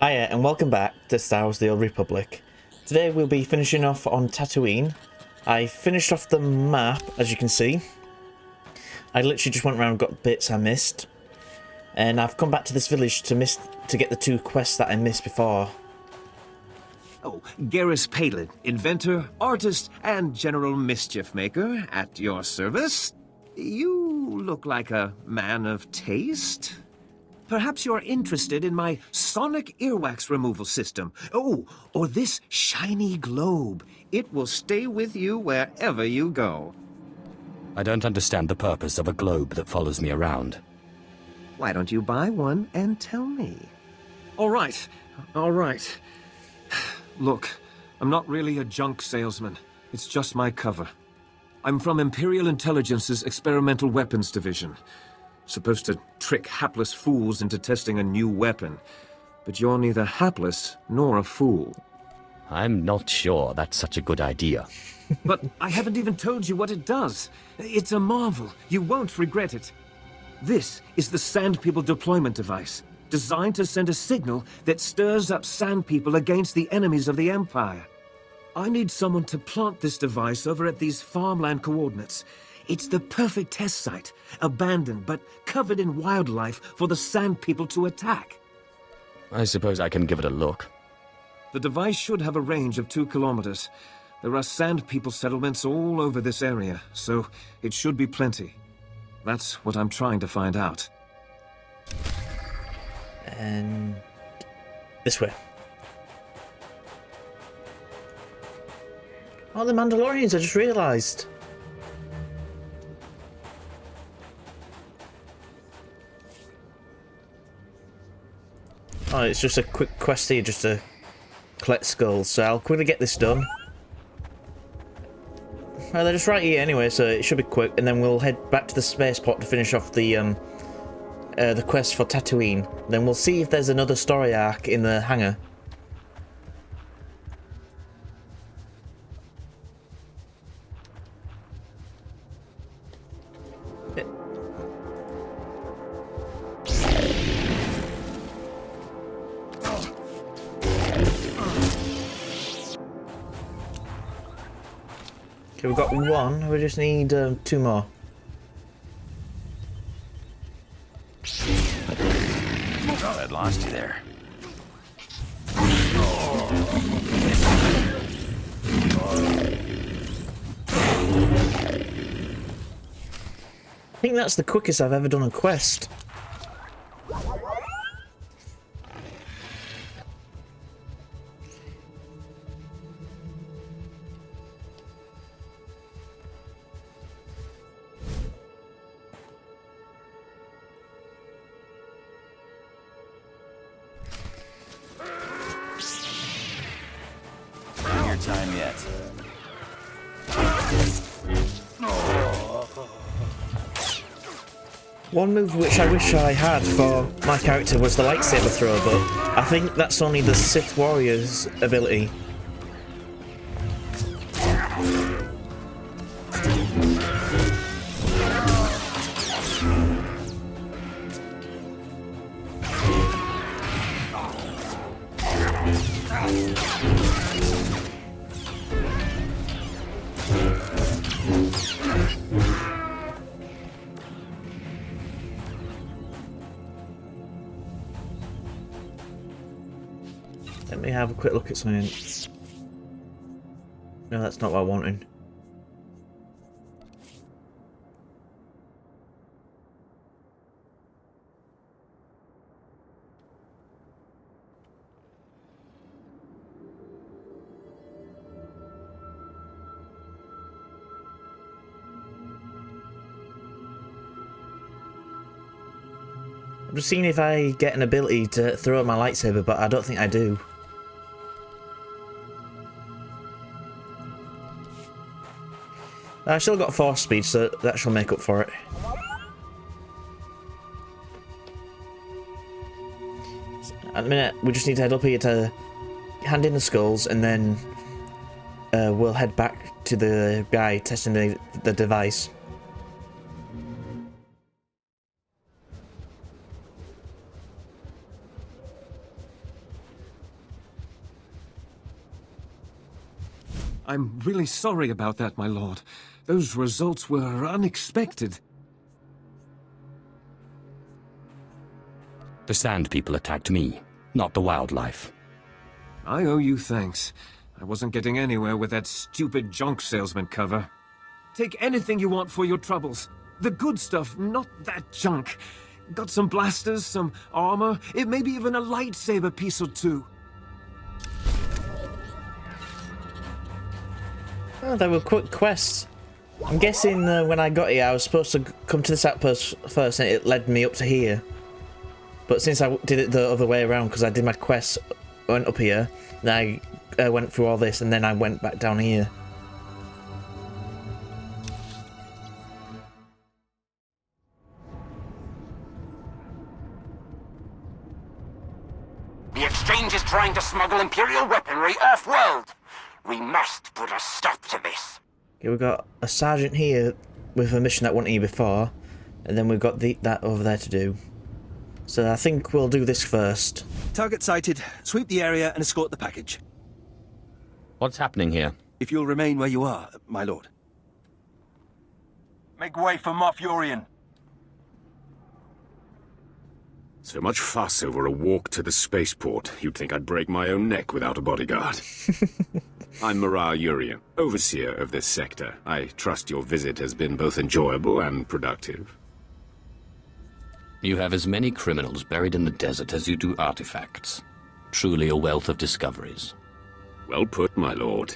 Hiya and welcome back to Star Wars: The Old Republic. Today we'll be finishing off on Tatooine. I finished off the map, as you can see. I literally just went around and got bits I missed. And I've come back to this village to get the two quests that I missed before. Oh, Garrus Palin, inventor, artist, and general mischief maker, at your service. You look like a man of taste. Perhaps you're interested in my sonic earwax removal system. Oh, or this shiny globe. It will stay with you wherever you go. I don't understand the purpose of a globe that follows me around. Why don't you buy one and tell me? All right. Look, I'm not really a junk salesman. It's just my cover. I'm from Imperial Intelligence's Experimental Weapons Division. Supposed to trick hapless fools into testing a new weapon. But you're neither hapless nor a fool. I'm not sure that's such a good idea. But I haven't even told you what it does. It's a marvel. You won't regret it. This is the Sand People deployment device, designed to send a signal that stirs up Sand People against the enemies of the Empire. I need someone to plant this device over at these farmland coordinates. It's the perfect test site, abandoned but covered in wildlife for the Sand People to attack. I suppose I can give it a look. The device should have a range of 2 kilometers. There are Sand People settlements all over this area, so it should be plenty. That's what I'm trying to find out. And this way. Oh, the Mandalorians, I just realised. Oh, it's just a quick quest here just to collect skulls, so I'll quickly get this done. Well, they're just right here anyway, so it should be quick, and then we'll head back to the spaceport to finish off the quest for Tatooine. Then we'll see if there's another story arc in the hangar. Okay, we've got one, we just need 2 more. Thought I'd lost you there. I think that's the quickest I've ever done a quest. Your time yet. One move which I wish I had for my character was the lightsaber throw, but I think that's only the Sith warrior's ability. Let me have a quick look at something. No, that's not what I wanted. I'm just seeing if I get an ability to throw my lightsaber, but I don't think I do. I've still got 4 speed, so that shall make up for it. At the minute, we just need to head up here to hand in the skulls, and then we'll head back to the guy testing the device. I'm really sorry about that, my lord. Those results were unexpected. The Sand People attacked me, not the wildlife. I owe you thanks. I wasn't getting anywhere with that stupid junk salesman cover. Take anything you want for your troubles. The good stuff, not that junk. Got some blasters, some armor, maybe even a lightsaber piece or two. Oh, they were quick quests. I'm guessing when I got here, I was supposed to come to this outpost first, and it led me up to here. But since I did it the other way around, because I did my quests, went up here, then I went through all this, and then I went back down here. The Exchange is trying to smuggle Imperial weaponry off-world. We must put a stop to this. Okay, we've got a sergeant here with a mission that wasn't here before, and then we've got that over there to do. So I think we'll do this first. Target sighted. Sweep the area and escort the package. What's happening here? If you'll remain where you are, my lord. Make way for Moff Yorian. So much fuss over a walk to the spaceport. You'd think I'd break my own neck without a bodyguard. I'm Marar Yurian, overseer of this sector. I trust your visit has been both enjoyable and productive. You have as many criminals buried in the desert as you do artifacts. Truly a wealth of discoveries. Well put, my lord.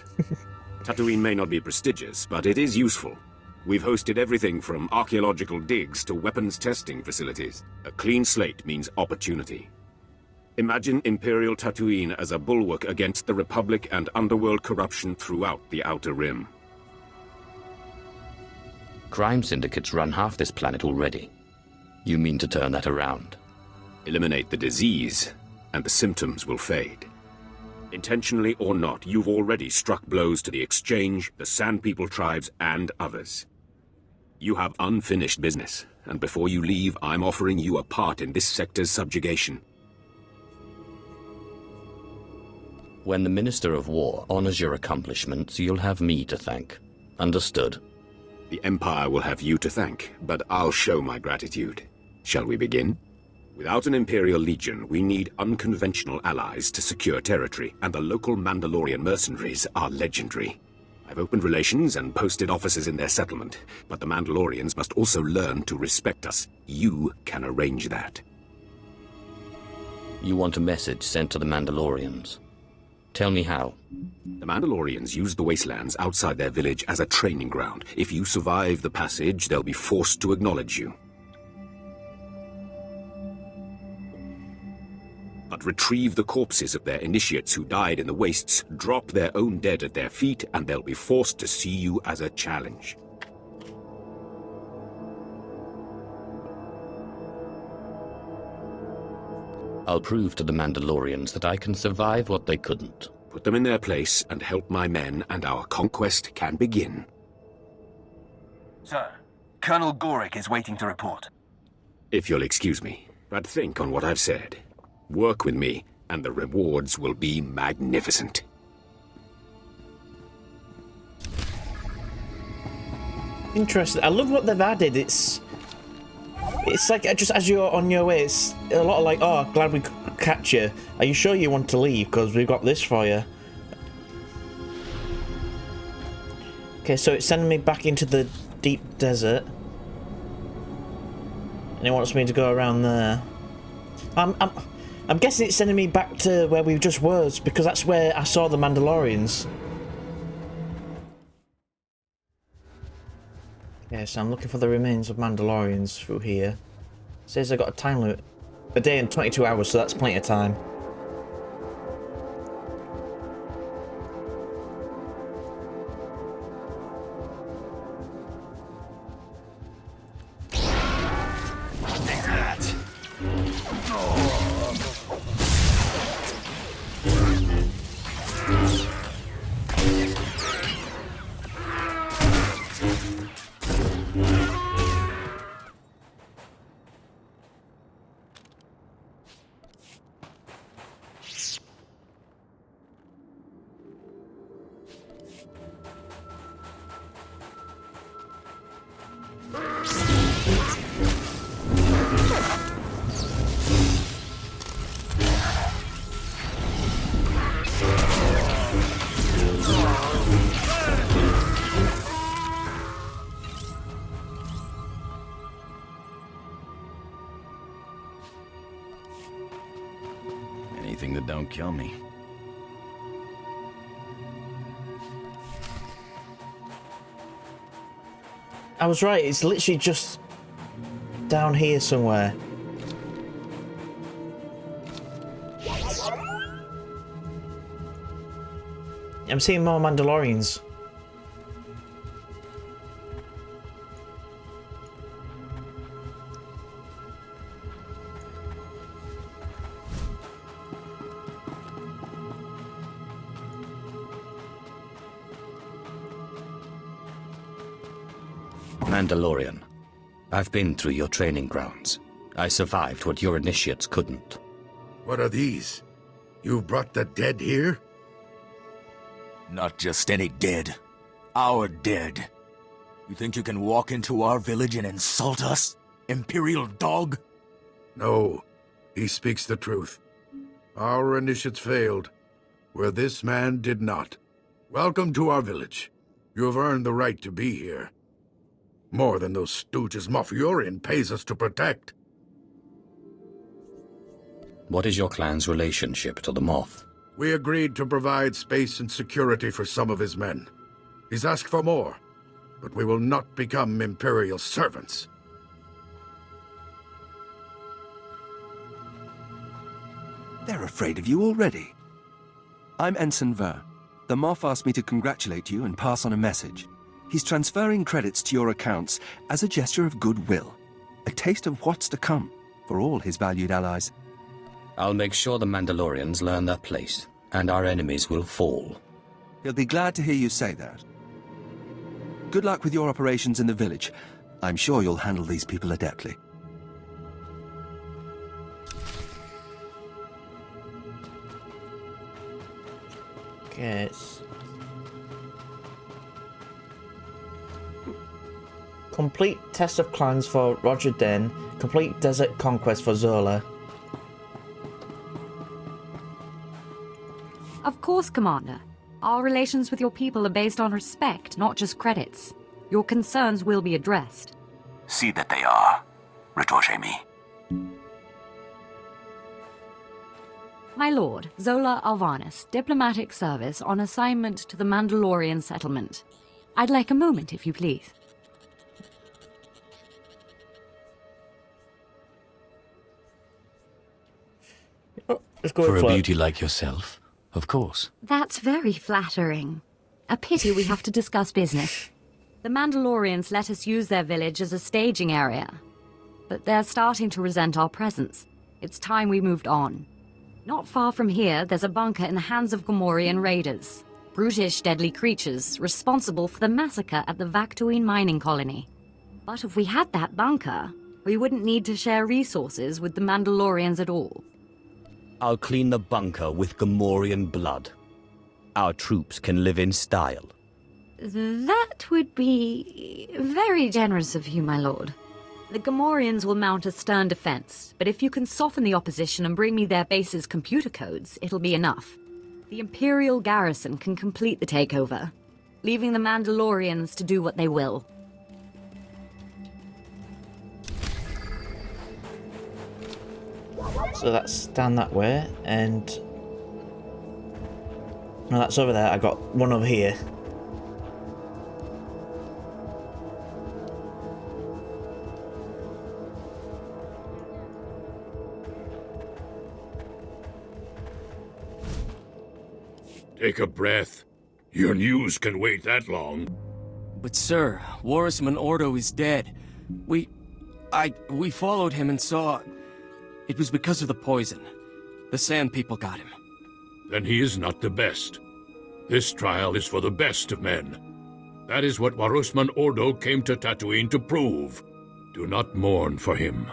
Tatooine may not be prestigious, but it is useful. We've hosted everything from archaeological digs to weapons testing facilities. A clean slate means opportunity. Imagine Imperial Tatooine as a bulwark against the Republic and underworld corruption throughout the Outer Rim. Crime syndicates run half this planet already. You mean to turn that around? Eliminate the disease, and the symptoms will fade. Intentionally or not, you've already struck blows to the Exchange, the Sand People tribes, and others. You have unfinished business, and before you leave, I'm offering you a part in this sector's subjugation. When the Minister of War honors your accomplishments, you'll have me to thank. Understood? The Empire will have you to thank, but I'll show my gratitude. Shall we begin? Without an Imperial Legion, we need unconventional allies to secure territory, and the local Mandalorian mercenaries are legendary. I've opened relations and posted officers in their settlement, but the Mandalorians must also learn to respect us. You can arrange that. You want a message sent to the Mandalorians. Tell me how. The Mandalorians use the wastelands outside their village as a training ground. If you survive the passage, they'll be forced to acknowledge you. But retrieve the corpses of their initiates who died in the wastes, drop their own dead at their feet, and they'll be forced to see you as a challenge. I'll prove to the Mandalorians that I can survive what they couldn't. Put them in their place and help my men, and our conquest can begin. Sir, Colonel Gorick is waiting to report. If you'll excuse me, but think on what I've said. Work with me, and the rewards will be magnificent. Interesting. I love what they've added. It's like just as you're on your way, it's a lot of like, oh, glad we could catch you. Are you sure you want to leave? Because we've got this for you. Okay, so it's sending me back into the deep desert. And it wants me to go around there. I'm guessing it's sending me back to where we just was, because that's where I saw the Mandalorians. Yeah, so I'm looking for the remains of Mandalorians through here. It says I got a time limit. A day and 22 hours, so that's plenty of time. Anything that don't kill me. I was right, it's literally just down here somewhere. I'm seeing more Mandalorians. Mandalorian, I've been through your training grounds. I survived what your initiates couldn't. What are these? You've brought the dead here? Not just any dead. Our dead. You think you can walk into our village and insult us? Imperial dog? No, he speaks the truth. Our initiates failed, where this man did not. Welcome to our village. You have earned the right to be here. More than those stooges Moff Yurin pays us to protect. What is your clan's relationship to the Moth? We agreed to provide space and security for some of his men. He's asked for more, but we will not become Imperial servants. They're afraid of you already. I'm Ensign Ver. The Moff asked me to congratulate you and pass on a message. He's transferring credits to your accounts as a gesture of goodwill. A taste of what's to come for all his valued allies. I'll make sure the Mandalorians learn their place, and our enemies will fall. He'll be glad to hear you say that. Good luck with your operations in the village. I'm sure you'll handle these people adeptly. Yes. Complete test of clans for Roger Den. Complete desert conquest for Zola. Of course, Commander. Our relations with your people are based on respect, not just credits. Your concerns will be addressed. See that they are. Retorche me. My lord, Zola Alvarnis, diplomatic service on assignment to the Mandalorian settlement. I'd like a moment, if you please. Oh, let's go For a float. beauty like yourself, of course. That's very flattering. A pity we have to discuss business. The Mandalorians let us use their village as a staging area. But they're starting to resent our presence. It's time we moved on. Not far from here, there's a bunker in the hands of Gamorrean raiders. Brutish, deadly creatures responsible for the massacre at the Tatooine mining colony. But if we had that bunker, we wouldn't need to share resources with the Mandalorians at all. I'll clean the bunker with Gamorrean blood. Our troops can live in style. That would be very generous of you, my lord. The Gamorreans will mount a stern defense, but if you can soften the opposition and bring me their base's computer codes, it'll be enough. The Imperial garrison can complete the takeover, leaving the Mandalorians to do what they will. So that's down that way, and no, that's over there. I got one over here. Take a breath. Your news can wait that long. But sir, Warisman Ordo is dead. We followed him and saw... It was because of the poison. The Sand People got him. Then he is not the best. This trial is for the best of men. That is what Warisman Ordo came to Tatooine to prove. Do not mourn for him.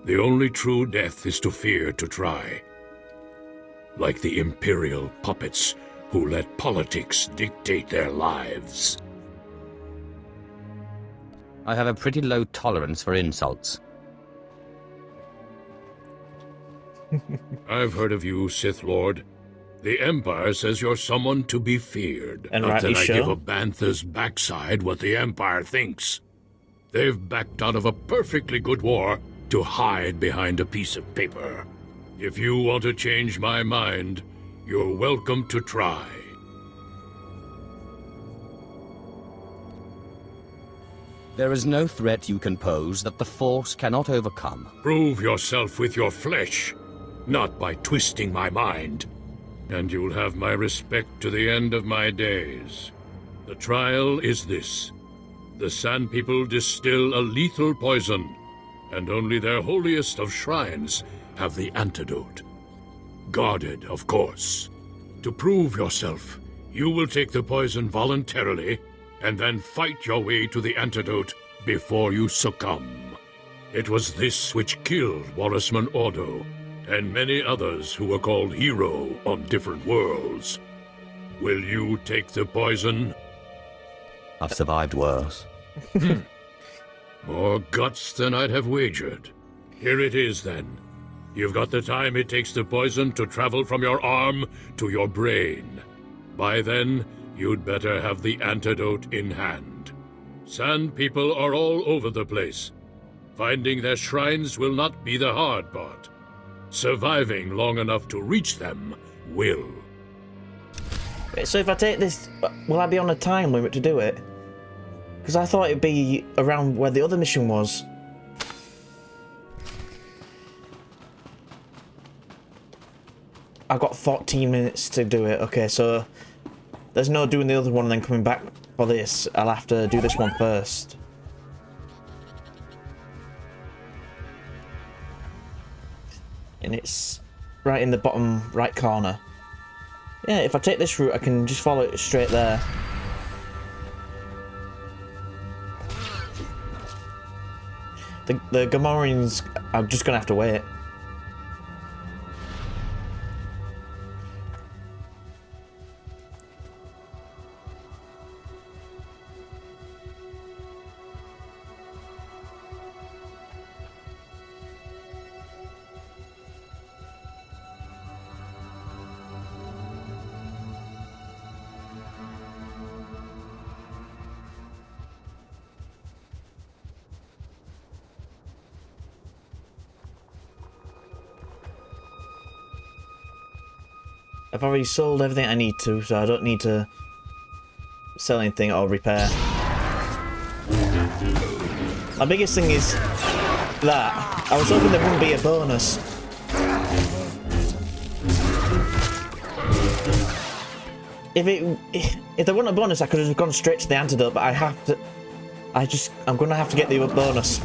The only true death is to fear to try. Like the Imperial puppets who let politics dictate their lives. I have a pretty low tolerance for insults. I've heard of you, Sith Lord. The Empire says you're someone to be feared. And Not rightly that I so. give a Bantha's backside what the Empire thinks. They've backed out of a perfectly good war to hide behind a piece of paper. If you want to change my mind, you're welcome to try. There is no threat you can pose that the Force cannot overcome. Prove yourself with your flesh, not by twisting my mind. And you'll have my respect to the end of my days. The trial is this. The Sand People distill a lethal poison, and only their holiest of shrines have the antidote. Guarded, of course. To prove yourself, you will take the poison voluntarily, and then fight your way to the antidote before you succumb. It was this which killed Warisman Ordo, and many others who were called Hero on different worlds. Will you take the poison? I've survived worse. More guts than I'd have wagered. Here it is, then. You've got the time it takes the poison to travel from your arm to your brain. By then, you'd better have the antidote in hand. Sand People are all over the place. Finding their shrines will not be the hard part. Surviving long enough to reach them will. So if I take this, will I be on a time limit to do it? Because I thought it'd be around where the other mission was. I've got 14 minutes to do it. Okay, so there's no doing the other one and then coming back for this. I'll have to do this one first. And it's right in the bottom right corner. Yeah, if I take this route, I can just follow it straight there. The Gamorreans, I'm just gonna have to wait. I've already sold everything I need to, so I don't need to sell anything or repair. My biggest thing is that I was hoping there wouldn't be a bonus. If there wasn't a bonus, I could have gone straight to the antidote, but I'm gonna have to get the bonus.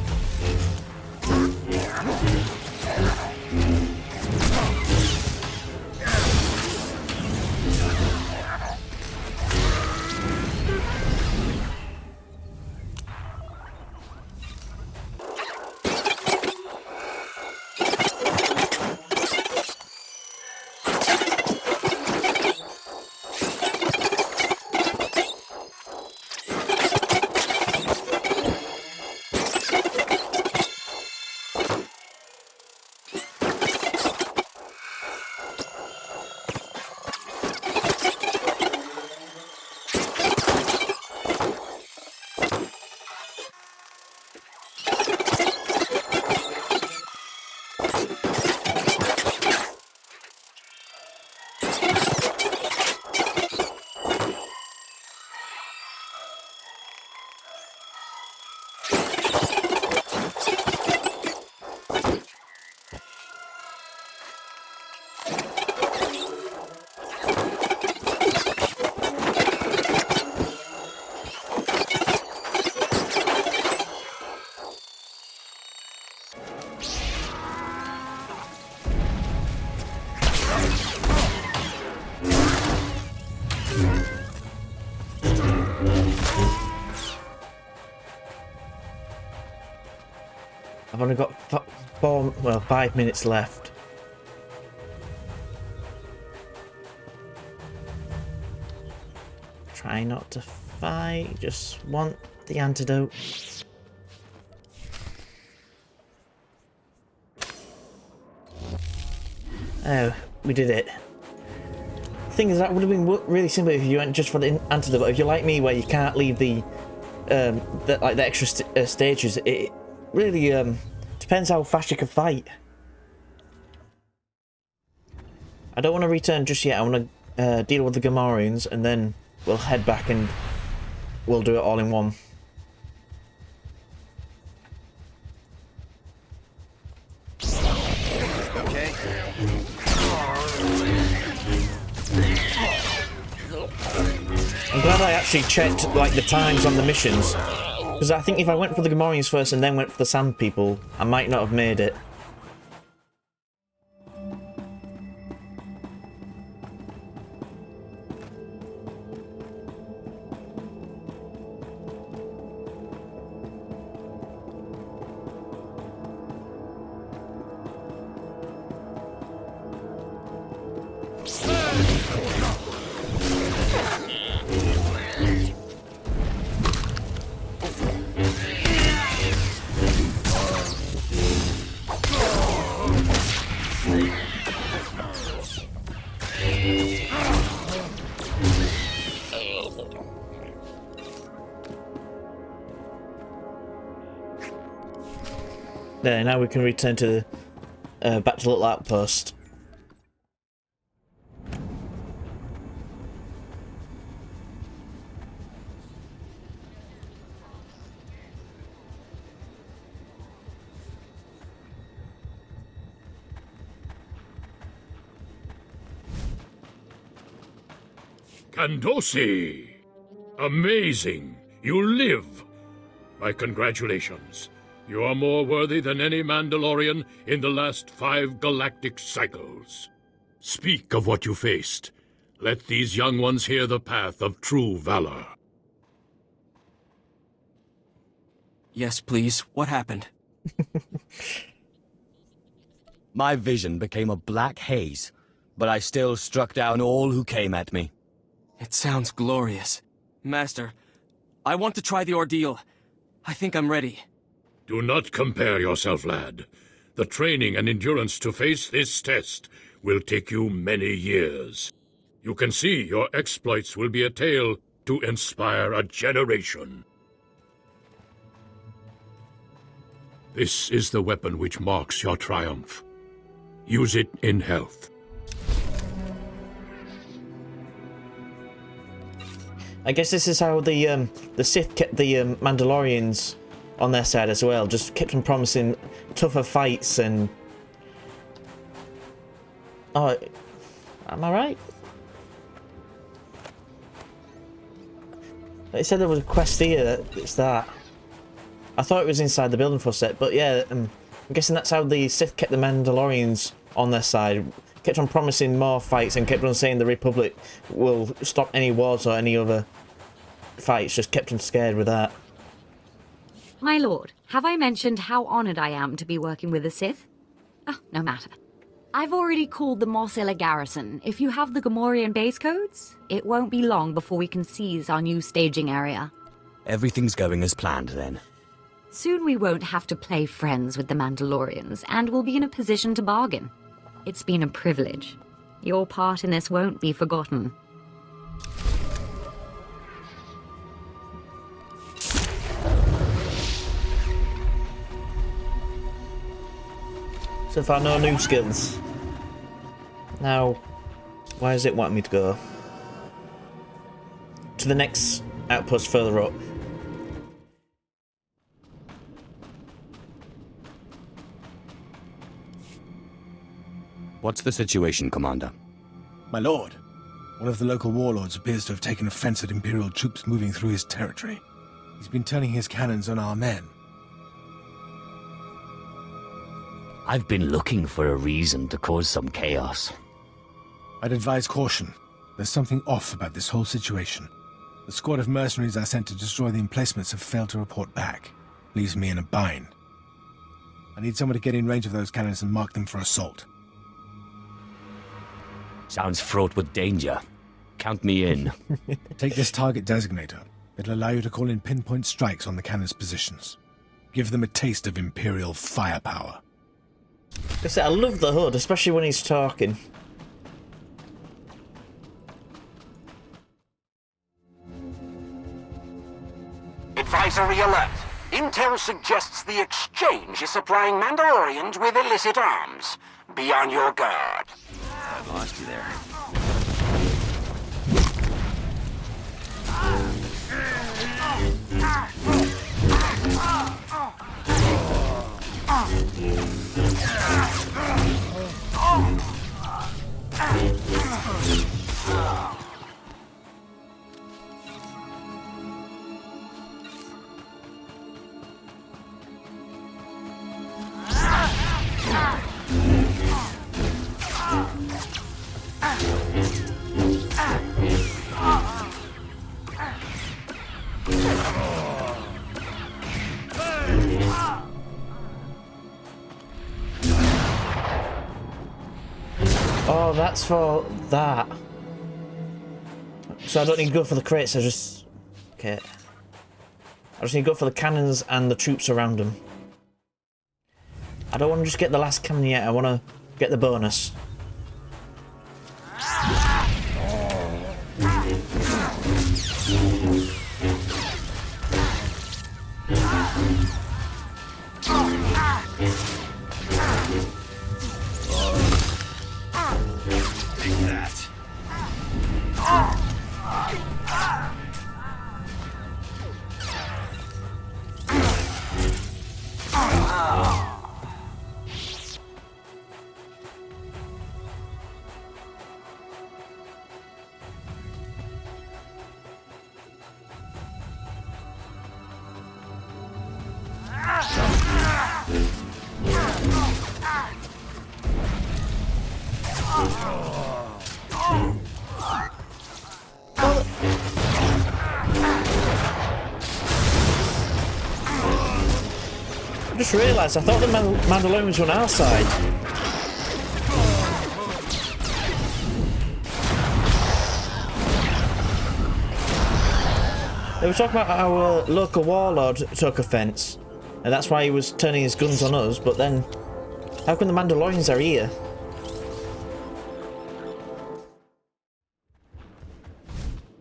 I've only got 5 minutes left. Try not to fight, just want the antidote. Oh, we did it. The thing is, that would have been really simple if you went just for the antidote. But if you're like me, where you can't leave the extra stages, it really depends how fast you can fight. I don't want to return just yet. I want to deal with the Gamorreans, and then we'll head back and we'll do it all in one. Okay. I'm glad I actually checked like the times on the missions, because I think if I went for the Gamorreans first and then went for the Sand People, I might not have made it. There, now we can return to back to the little outpost. Kandosi! Amazing! You live! My congratulations. You are more worthy than any Mandalorian in the last 5 galactic cycles. Speak of what you faced. Let these young ones hear the path of true valor. Yes, please. What happened? My vision became a black haze, but I still struck down all who came at me. It sounds glorious. Master, I want to try the ordeal. I think I'm ready. Do not compare yourself, lad. The training and endurance to face this test will take you many years. You can see your exploits will be a tale to inspire a generation. This is the weapon which marks your triumph. Use it in health. I guess this is how the Sith kept the Mandalorians on their side as well. Just kept on promising tougher fights and... Oh, am I right? They said there was a quest here. It's that. I thought it was inside the building for a sec, but yeah, I'm guessing that's how the Sith kept the Mandalorians on their side. Kept on promising more fights and kept on saying the Republic will stop any wars or any other fights. Just kept them scared with that. My lord, have I mentioned how honoured I am to be working with the Sith? Oh, no matter. I've already called the Mos Illa garrison. If you have the Gamorrean base codes, it won't be long before we can seize our new staging area. Everything's going as planned, then. Soon we won't have to play friends with the Mandalorians, and we'll be in a position to bargain. It's been a privilege. Your part in this won't be forgotten. So far, no new skills. Now, where does it want me to go? To the next outpost further up. What's the situation, Commander? My lord, one of the local warlords appears to have taken offense at Imperial troops moving through his territory. He's been turning his cannons on our men. I've been looking for a reason to cause some chaos. I'd advise caution. There's something off about this whole situation. The squad of mercenaries I sent to destroy the emplacements have failed to report back. Leaves me in a bind. I need someone to get in range of those cannons and mark them for assault. Sounds fraught with danger. Count me in. Take this target designator. It'll allow you to call in pinpoint strikes on the cannon's positions. Give them a taste of Imperial firepower. I love the HUD, especially when he's talking. Advisory alert. Intel suggests the exchange is supplying Mandalorians with illicit arms. Be on your guard. I lost you there. Oh, that's for that. So I don't need to go for the crates, I just... Okay. I just need to go for the cannons and the troops around them. I don't want to just get the last cannon yet, I want to get the bonus. Take that. I just realised, I thought the Mandalorians were on our side. They were talking about our local warlord took offence, and that's why he was turning his guns on us, but then, how come the Mandalorians are here?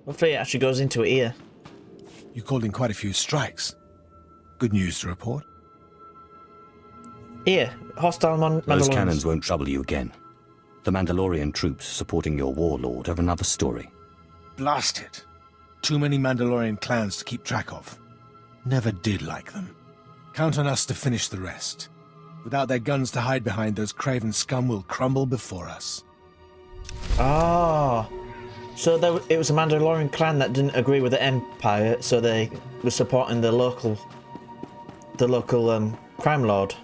Hopefully it actually goes into it here. You called in quite a few strikes. Good news to report. Here, hostile Mandalorians. Those cannons won't trouble you again. The Mandalorian troops supporting your warlord are another story. Blast it. Too many Mandalorian clans to keep track of. Never did like them. Count on us to finish the rest. Without their guns to hide behind, those craven scum will crumble before us. Ah, so it was a Mandalorian clan that didn't agree with the Empire, so they were supporting the local crime lord.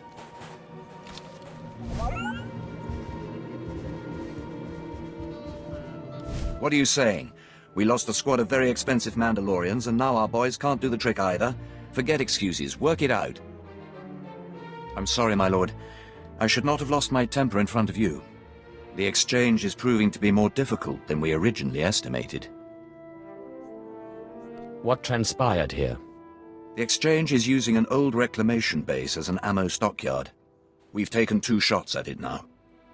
What are you saying? We lost a squad of very expensive Mandalorians, and now our boys can't do the trick either? Forget excuses. Work it out. I'm sorry, my lord. I should not have lost my temper in front of you. The exchange is proving to be more difficult than we originally estimated. What transpired here? The exchange is using an old reclamation base as an ammo stockyard. We've taken 2 shots at it now,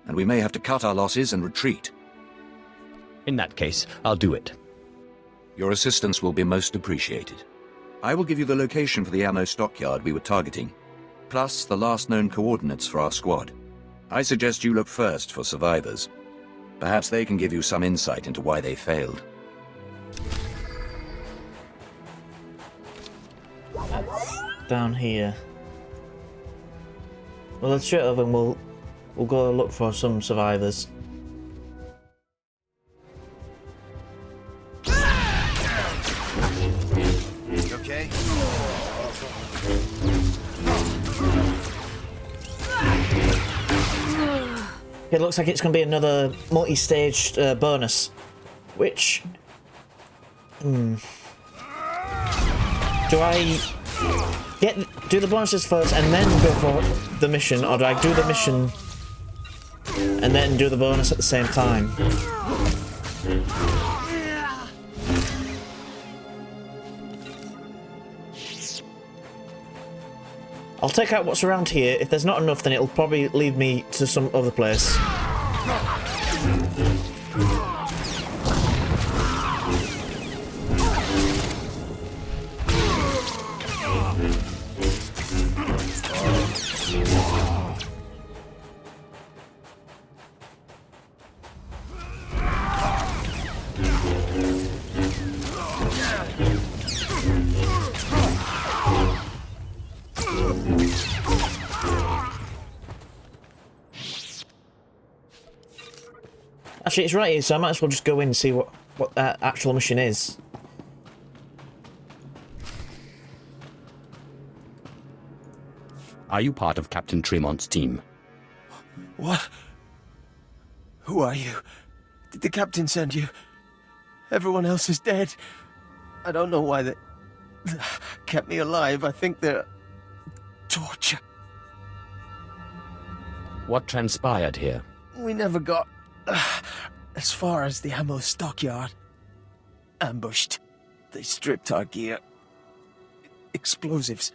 and we may have to cut our losses and retreat. In that case, I'll do it. Your assistance will be most appreciated. I will give you the location for the ammo stockyard we were targeting, plus the last known coordinates for our squad. I suggest you look first for survivors. Perhaps they can give you some insight into why they failed. That's down here. Well, let's shoot over and we'll go look for some survivors. Okay. It looks like it's going to be another multi-staged bonus, which... Do I do the bonuses first and then go for the mission, or do I do the mission and then do the bonus at the same time? I'll take out what's around here. If there's not enough, then it'll probably lead me to some other place. Actually, it's right here, so I might as well just go in and see what that actual mission is. Are you part of Captain Tremont's team? What? Who are you? Did the captain send you? Everyone else is dead. I don't know why they kept me alive. I think they're torture. What transpired here? We never got as far as the ammo stockyard. Ambushed. They stripped our gear. Explosives.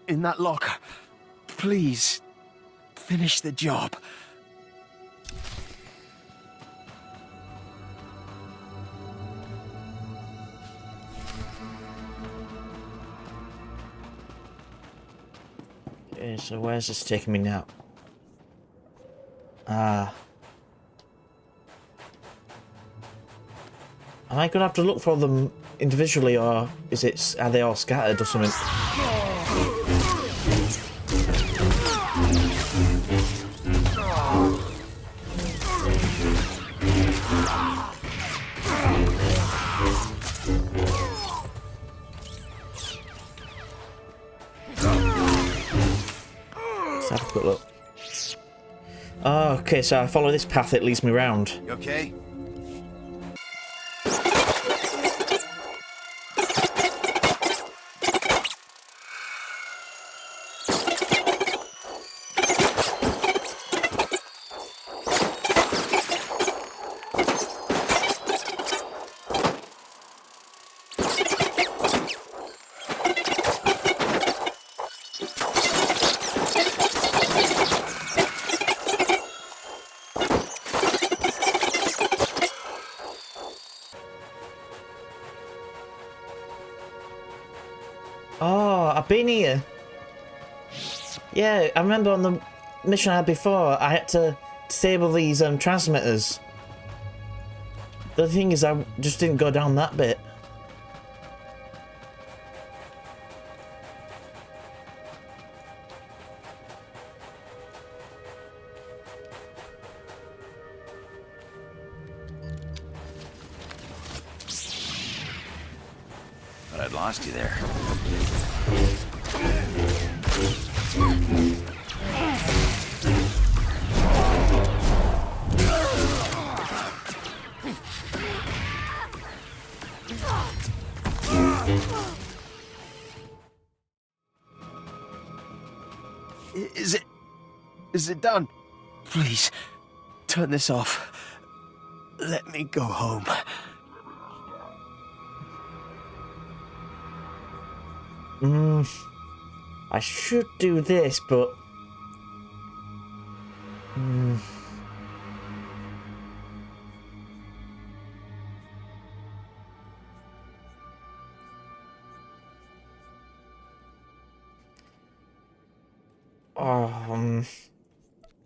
In that locker. Please, finish the job. Okay, so where's this taking me now? Am I gonna have to look for them individually, or are they all scattered or something? Let's have a quick look. Oh, okay, so I follow this path, it leads me round. You okay? Oh, I've been here. Yeah, I remember on the mission I had before, I had to disable these transmitters. The thing is, I just didn't go down that bit. But I'd lost you there. Is it done? Please, turn this off. Let me go home. I should do this, but...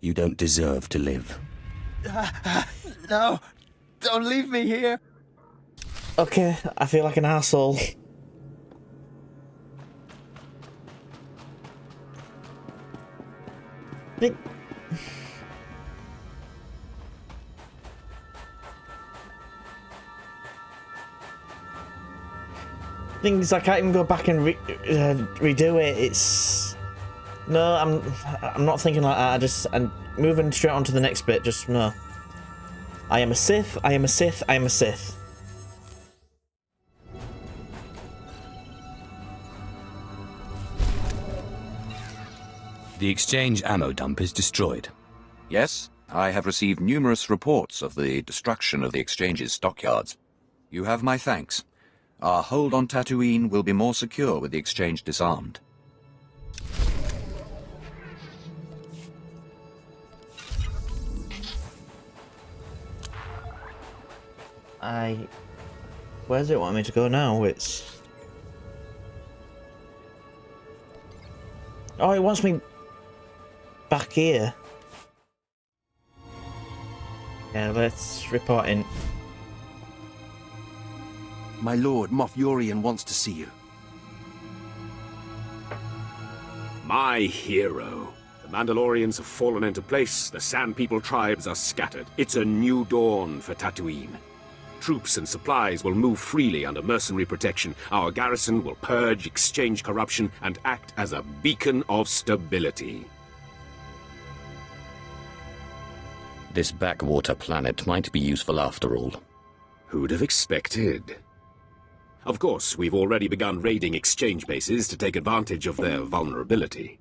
You don't deserve to live. No, don't leave me here. Okay, I feel like an asshole. Things I can't even go back and redo it. It's no, I'm not thinking like that. I'm moving straight on to the next bit. Just no. I am a Sith. I am a Sith. I am a Sith. The exchange ammo dump is destroyed. Yes, I have received numerous reports of the destruction of the exchange's stockyards. You have my thanks. Our hold on Tatooine will be more secure with the exchange disarmed. Where does it want me to go now? Oh, it wants me back here. Yeah, let's report in. My lord, Moff Yorian wants to see you. My hero, the Mandalorians have fallen into place, the Sand People tribes are scattered. It's a new dawn for Tatooine. Troops and supplies will move freely under mercenary protection. Our garrison will purge, exchange corruption, and act as a beacon of stability. This backwater planet might be useful after all. Who'd have expected? Of course, we've already begun raiding exchange bases to take advantage of their vulnerability.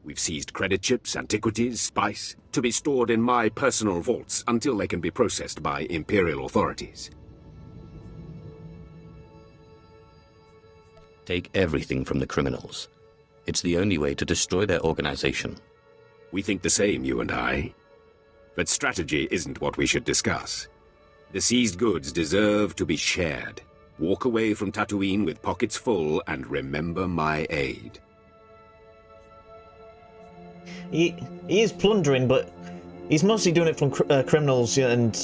We've seized credit chips, antiquities, spice, to be stored in my personal vaults until they can be processed by Imperial authorities. Take everything from the criminals. It's the only way to destroy their organization. We think the same, you and I. But strategy isn't what we should discuss. The seized goods deserve to be shared. Walk away from Tatooine with pockets full and remember my aid. He is plundering, but he's mostly doing it from criminals, and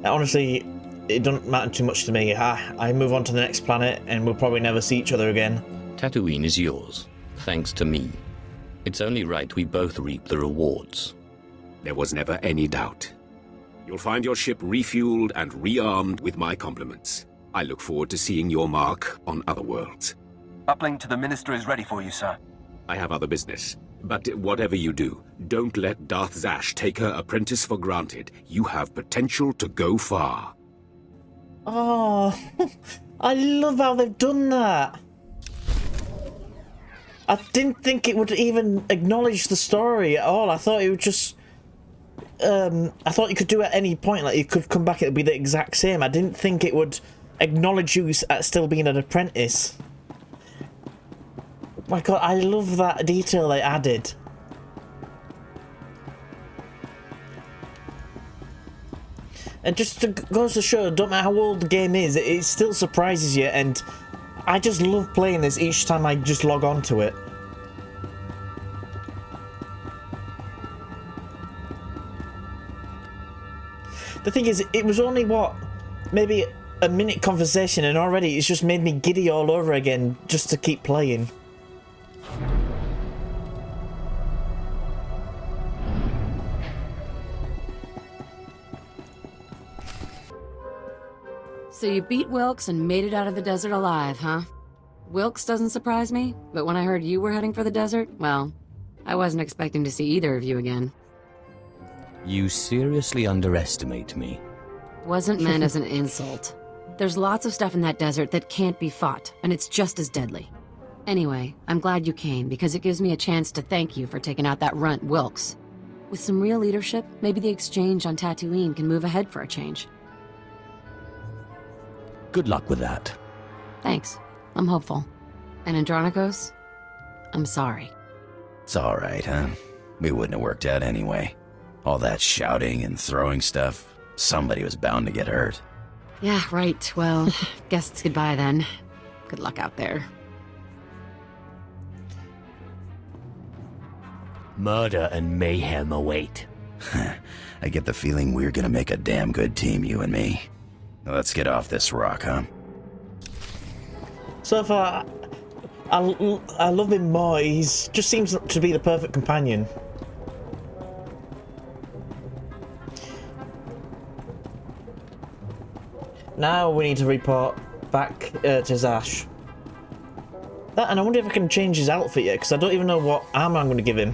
honestly, it doesn't matter too much to me. I move on to the next planet, and we'll probably never see each other again. Tatooine is yours, thanks to me. It's only right we both reap the rewards. There was never any doubt. You'll find your ship refueled and rearmed with my compliments. I look forward to seeing your mark on other worlds. Uplink to the Minister is ready for you, sir. I have other business. But whatever you do, don't let Darth Zash take her apprentice for granted. You have potential to go far. Oh, I love how they've done that. I didn't think it would even acknowledge the story at all. I thought it would just... I thought you could do it at any point, like you could come back, it would be the exact same. I didn't think it would acknowledge you as still being an apprentice. My god, I love that detail they added. And just to goes to show, don't matter how old the game is, it still surprises you, and I just love playing this each time I just log on to it. The thing is, it was only, what, maybe a minute conversation, and already it's just made me giddy all over again just to keep playing. So you beat Wilkes and made it out of the desert alive, huh? Wilkes doesn't surprise me, but when I heard you were heading for the desert, well, I wasn't expecting to see either of you again. You seriously underestimate me. Wasn't meant as an insult. There's lots of stuff in that desert that can't be fought, and it's just as deadly. Anyway, I'm glad you came, because it gives me a chance to thank you for taking out that runt Wilkes. With some real leadership, maybe the exchange on Tatooine can move ahead for a change. Good luck with that. Thanks. I'm hopeful. And Andronikos, I'm sorry. It's alright, huh? We wouldn't have worked out anyway. All that shouting and throwing stuff, somebody was bound to get hurt. Yeah, right. Well, guess it's goodbye then. Good luck out there. Murder and mayhem await. I get the feeling we're gonna make a damn good team, you and me. Now let's get off this rock, huh? So far, I love him more. He just seems to be the perfect companion. Now we need to report back to Zash. And I wonder if I can change his outfit yet, because I don't even know what armor I'm going to give him.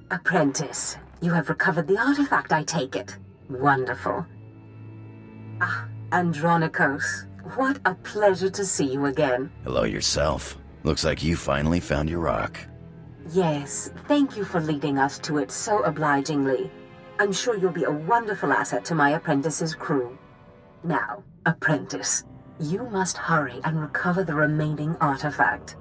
Apprentice, you have recovered the artifact, I take it. Wonderful. Ah, Andronikos, what a pleasure to see you again. Hello yourself. Looks like you finally found your rock. Yes, thank you for leading us to it so obligingly. I'm sure you'll be a wonderful asset to my apprentice's crew. Now, apprentice, You must hurry and recover the remaining artifact.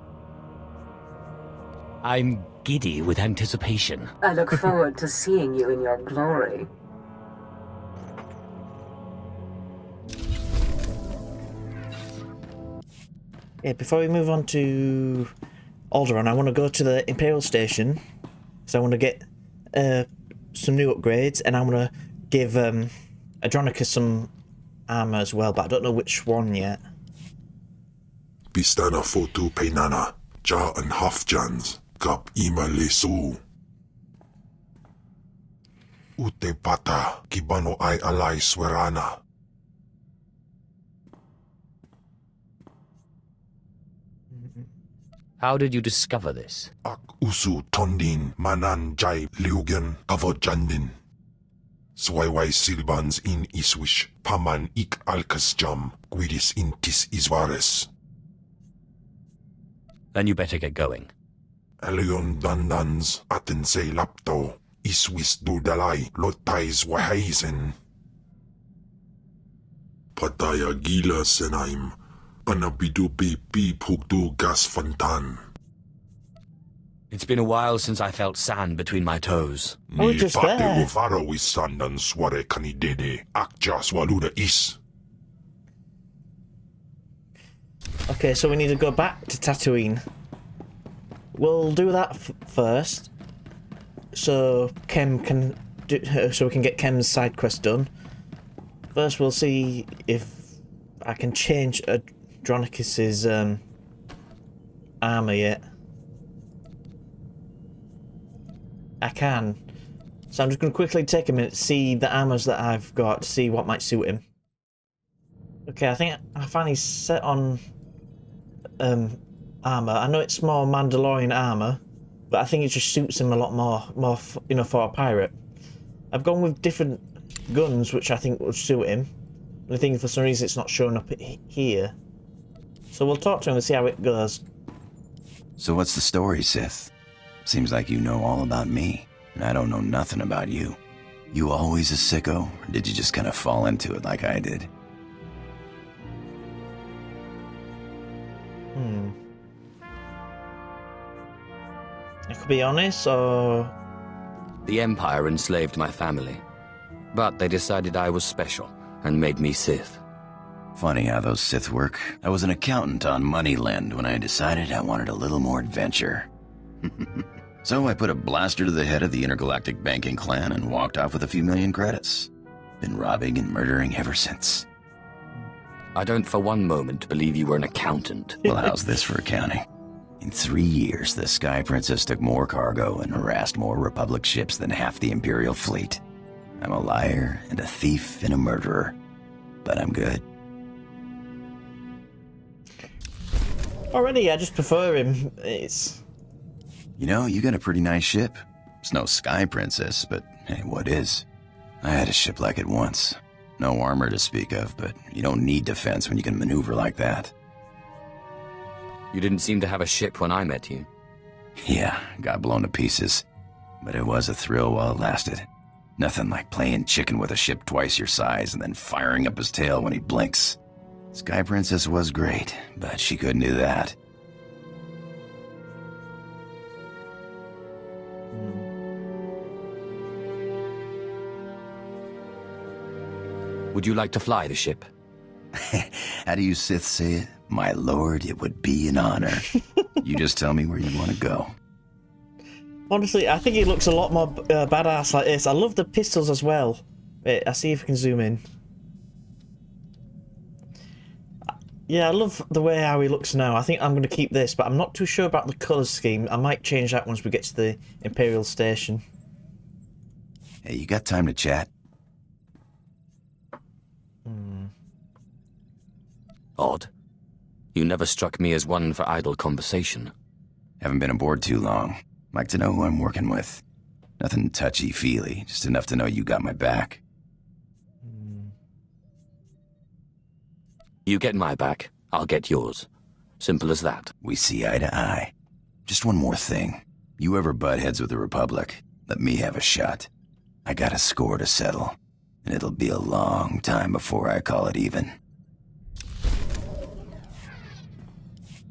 I'm giddy with anticipation. I look forward to seeing you in your glory. Yeah, before we move on to Alderaan, I want to go to the Imperial Station, because I want to get some new upgrades, and I want to give Andronicus some armor as well, but I don't know which one yet. Bistana fotu peinana, ja and hafjans, kap ima lesu. Ute pata, kibano ay alay swerana. How did you discover this? Ak usu tondin manan jai liugan kavodjandin. Swayway silbans in iswish, paman ik alkas jam, guidis intis iswares. Then you better get going. Elion dandans, atense lapto, iswis dudalai, lotais wahaisen. Pataya gila senaim, anabidu pi pugdu gas fantan. It's been a while since I felt sand between my toes. Oh, just there. Sandan sware kanidede, akja swaluda is. Okay, so we need to go back to Tatooine. We'll do that first, so Kem can do, so we can get Kem's side quest done. First, we'll see if I can change Andronicus's armor yet. I can. So I'm just going to quickly take a minute to see the armors that I've got, to see what might suit him. Okay, I think I finally set on armor. I know it's more Mandalorian armor, but I think it just suits him a lot more you know, for a pirate. I've gone with different guns, which I think would suit him. I think for some reason it's not showing up here. So we'll talk to him and see how it goes. So what's the story, Sith? Seems like you know all about me, and I don't know nothing about you. You always a sicko, or did you just kind of fall into it like I did? I could be honest, or... The Empire enslaved my family, but they decided I was special and made me Sith. Funny how those Sith work. I was an accountant on Moneyland when I decided I wanted a little more adventure. So I put a blaster to the head of the intergalactic banking clan and walked off with a few million credits. Been robbing and murdering ever since. I don't for one moment believe you were an accountant. Well, how's this for accounting? In 3 years, the Sky Princess took more cargo and harassed more Republic ships than half the Imperial fleet. I'm a liar and a thief and a murderer, but I'm good. Already, I just prefer him. It's... You know, you got a pretty nice ship. It's no Sky Princess, but hey, what is? I had a ship like it once. No armor to speak of, but you don't need defense when you can maneuver like that. You didn't seem to have a ship when I met you. Yeah, got blown to pieces. But it was a thrill while it lasted. Nothing like playing chicken with a ship twice your size and then firing up his tail when he blinks. Sky Princess was great, but she couldn't do that. Would you like to fly the ship? How do you Sith say it? My lord, it would be an honor. You just tell me where you want to go. Honestly, I think he looks a lot more badass like this. I love the pistols as well. Wait, I'll see if I can zoom in. Yeah, I love the way how he looks now. I think I'm going to keep this, but I'm not too sure about the colour scheme. I might change that once we get to the Imperial Station. Hey, you got time to chat? Odd. You never struck me as one for idle conversation. Haven't been aboard too long. Like to know who I'm working with. Nothing touchy-feely, just enough to know you got my back. You get my back, I'll get yours. Simple as that. We see eye to eye. Just one more thing. You ever butt heads with the Republic, let me have a shot. I got a score to settle, and it'll be a long time before I call it even.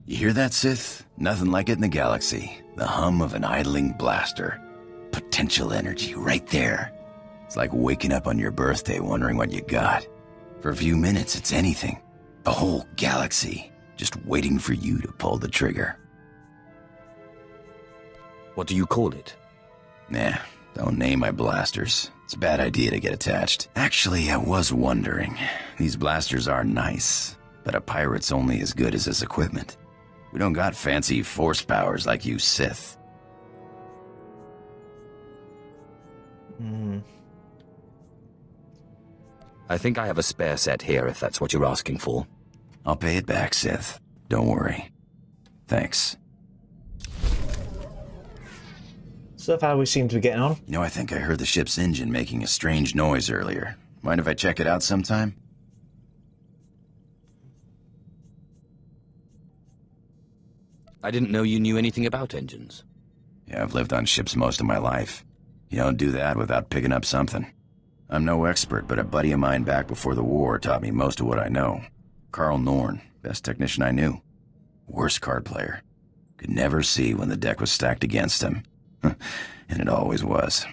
You hear that, Sith? Nothing like it in the galaxy. The hum of an idling blaster. Potential energy right there. It's like waking up on your birthday wondering what you got. For a few minutes, it's anything. The whole galaxy, just waiting for you to pull the trigger. What do you call it? Nah, don't name my blasters. It's a bad idea to get attached. Actually, I was wondering. These blasters are nice, but a pirate's only as good as his equipment. We don't got fancy force powers like you Sith. I think I have a spare set here, if that's what you're asking for. I'll pay it back, Sith. Don't worry. Thanks. So far we seem to be getting on. You know, I think I heard the ship's engine making a strange noise earlier. Mind if I check it out sometime? I didn't know you knew anything about engines. Yeah, I've lived on ships most of my life. You don't do that without picking up something. I'm no expert, but a buddy of mine back before the war taught me most of what I know. Carl Norn, best technician I knew. Worst card player. Could never see when the deck was stacked against him. And it always was.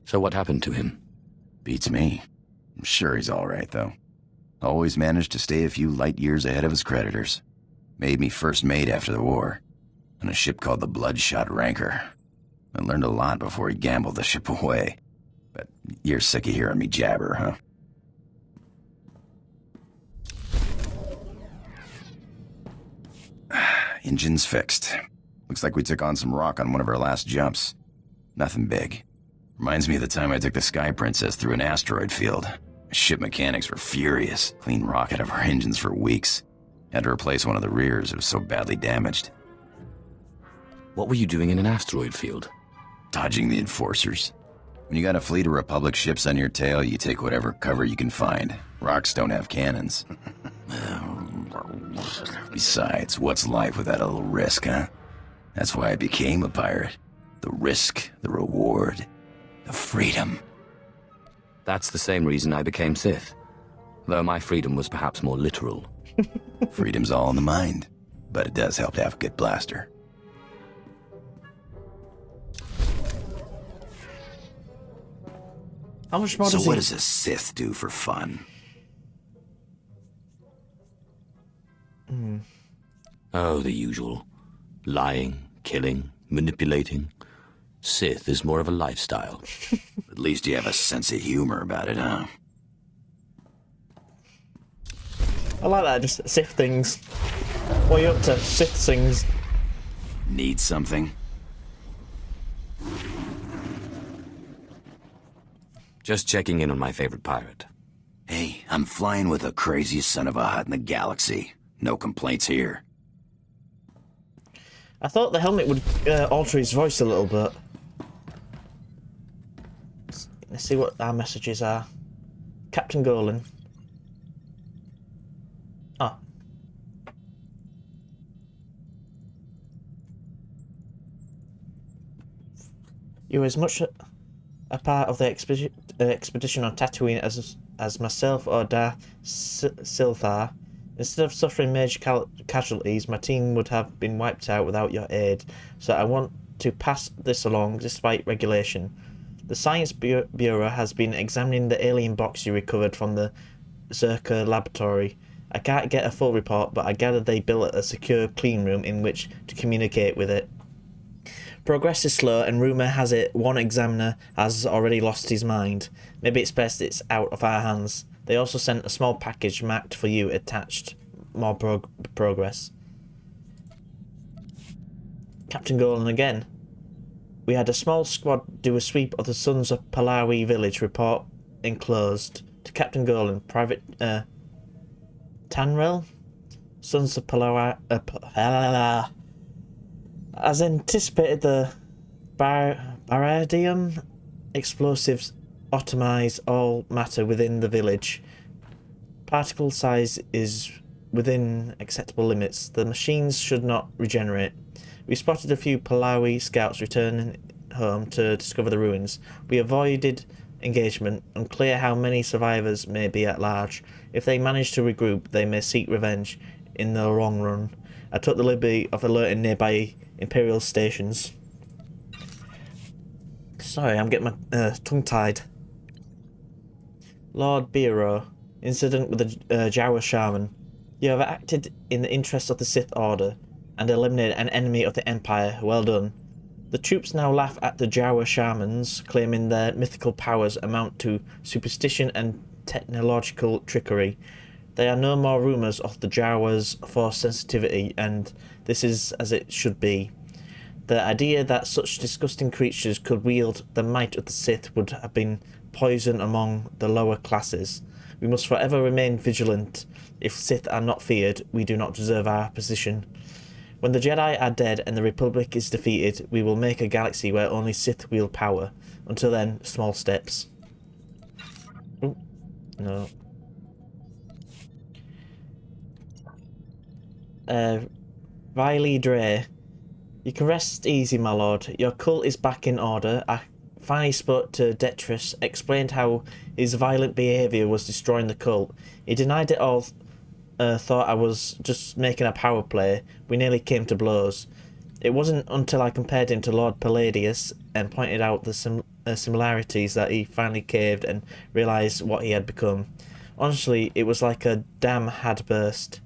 So what happened to him? Beats me. I'm sure he's alright, though. Always managed to stay a few light years ahead of his creditors. Made me first mate after the war, on a ship called the Bloodshot Ranker. I learned a lot before he gambled the ship away. But you're sick of hearing me jabber, huh? Engine's fixed. Looks like we took on some rock on one of our last jumps. Nothing big. Reminds me of the time I took the Sky Princess through an asteroid field. Ship mechanics were furious. Cleaned rock out of our engines for weeks. Had to replace one of the rears, it was so badly damaged. What were you doing in an asteroid field? Dodging the enforcers. When you got a fleet of Republic ships on your tail, you take whatever cover you can find. Rocks don't have cannons. Besides, what's life without a little risk, huh? That's why I became a pirate. The risk, the reward, the freedom. That's the same reason I became Sith. Though my freedom was perhaps more literal. Freedom's all in the mind, but it does help to have a good blaster. How much more So does what he... does a Sith do for fun? Oh, the usual. Lying, killing, manipulating. Sith is more of a lifestyle. At least you have a sense of humor about it, huh? I like that, just Sith things. What are you up to? Sith things. Need something? Just checking in on my favorite pirate. Hey, I'm flying with the craziest son of a hut in the galaxy. No complaints here. I thought the helmet would alter his voice a little bit. Let's see what our messages are. Captain Golan. Ah. You were as much a part of the expedition on Tatooine as myself or Dar Silthar. Instead of suffering major casualties, my team would have been wiped out without your aid, so I want to pass this along despite regulation. The Science Bureau has been examining the alien box you recovered from the Zerka laboratory. I can't get a full report, but I gather they built a secure clean room in which to communicate with it. Progress is slow, and rumour has it one examiner has already lost his mind. Maybe it's best it's out of our hands. They also sent a small package marked for you attached. More progress. Captain Golan again. We had a small squad do a sweep of the Sons of Palawi village. Report enclosed. To Captain Golan, Private Tanrel? Sons of Palawi... As anticipated, the baradium explosives atomize all matter within the village. Particle size is within acceptable limits. The machines should not regenerate. We spotted a few Palawi scouts returning home to discover the ruins. We avoided engagement. Unclear how many survivors may be at large. If they manage to regroup, they may seek revenge in the long run. I took the liberty of alerting nearby Imperial stations. Sorry, I'm getting my tongue-tied. Lord Biro, incident with the Jawa shaman. You have acted in the interest of the Sith Order and eliminated an enemy of the Empire. Well done. The troops now laugh at the Jawa shamans, claiming their mythical powers amount to superstition and technological trickery. There are no more rumours of the Jawa's force sensitivity, and this is as it should be. The idea that such disgusting creatures could wield the might of the Sith would have been poison among the lower classes. We must forever remain vigilant. If Sith are not feared, we do not deserve our position. When the Jedi are dead and the Republic is defeated, we will make a galaxy where only Sith wield power. Until then, small steps. Ooh, no. Riley Dre. You can rest easy, my lord. Your cult is back in order. I finally spoke to Detrus, explained how his violent behaviour was destroying the cult. He denied it all, thought I was just making a power play. We nearly came to blows. It wasn't until I compared him to Lord Palladius and pointed out the similarities that he finally caved and realised what he had become. Honestly, it was like a dam had burst.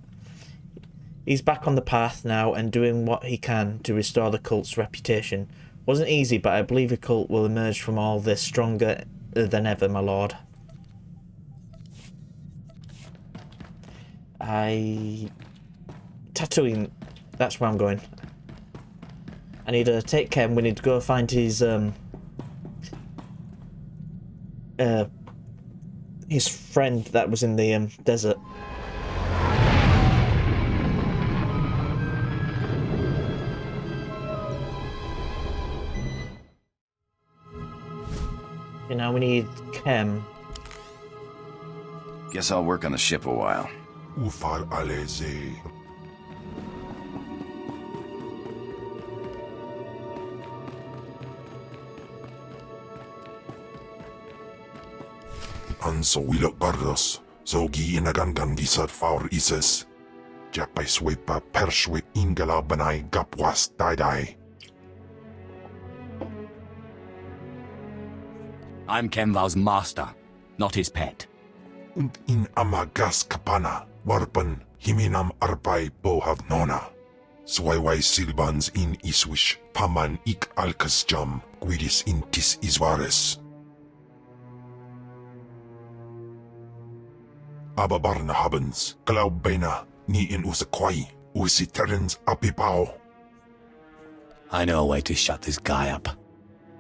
He's back on the path now and doing what he can to restore the cult's reputation. Wasn't easy, but I believe the cult will emerge from all this stronger than ever, my lord. Tatooine, that's where I'm going. I need to take Ken. We need to go find his friend that was in the desert. Okay, now we need Kem. Guess I'll work on the ship a while. Ufar aleze. Anso wilok bardos, zogi inagangan gisat faur ises. Japay swepa perswe ingala banay gapwas daidai. I'm Kenval's master, not his pet. Und in amagas kapana, warpan himinam arbay bohav nona. Swayway silbans in iswish, paman ik alkas jam, guidis intis iswares. Ababarna habens, glaubena, ni in usakwai, usiterens apipao. I know a way to shut this guy up.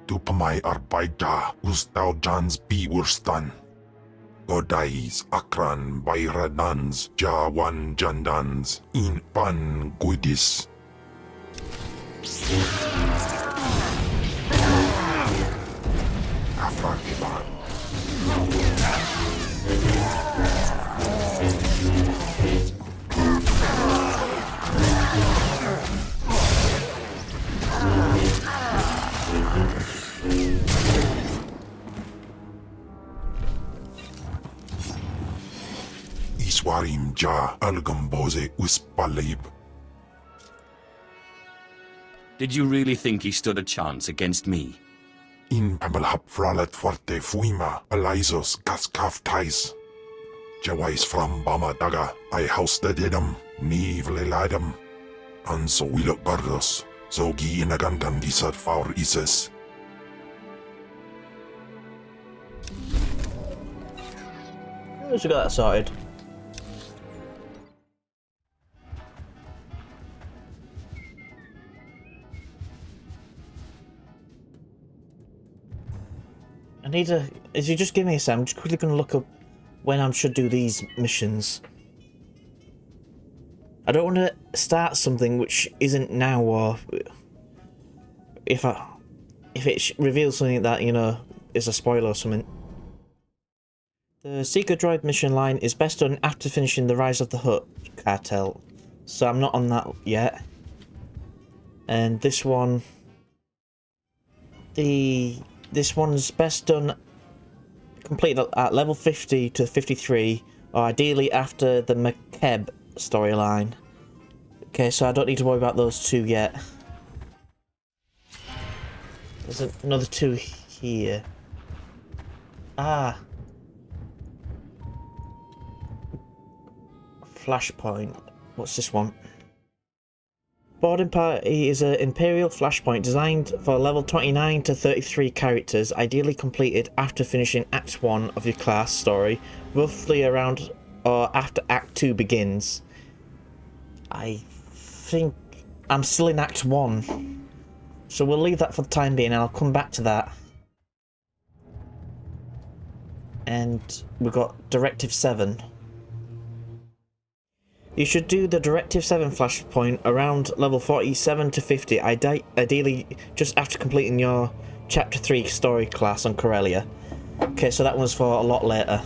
Tu pamay arbayda, ustaw jans biwurstan. Godais akran bayradans, jawan jandans, in pan guidis. Afrakiban. Iswarim ja algamboze uspalib. Did you really think he stood a chance against me? In pamalhap fralat forte fuima alizos gaskaf tais. Jawais from Bama daga I house the dedam, ni vleladam. Anso wilok bardos, zogi inagandan disat faur ises. Let's get that sorted. I need to... If you just give me a sec, I'm just quickly going to look up when I should do these missions. I don't want to start something which isn't now, or if it reveals something that, you know, is a spoiler or something. The Seeker Droid mission line is best done after finishing the Rise of the Hutt cartel, so I'm not on that yet. And this one... This one's best done completed at level 50 to 53, or ideally after the McKeb storyline. Okay, so I don't need to worry about those two yet. There's another two here. Ah. Flashpoint. What's this one? Boarding Party is an Imperial Flashpoint designed for level 29 to 33 characters, ideally completed after finishing Act 1 of your class story, roughly around or after Act 2 begins. I think I'm still in Act 1, so we'll leave that for the time being and I'll come back to that. And we've got Directive 7. You should do the Directive 7 flashpoint around level 47 to 50, ideally just after completing your Chapter 3 story class on Corellia. Okay, so that one's for a lot later.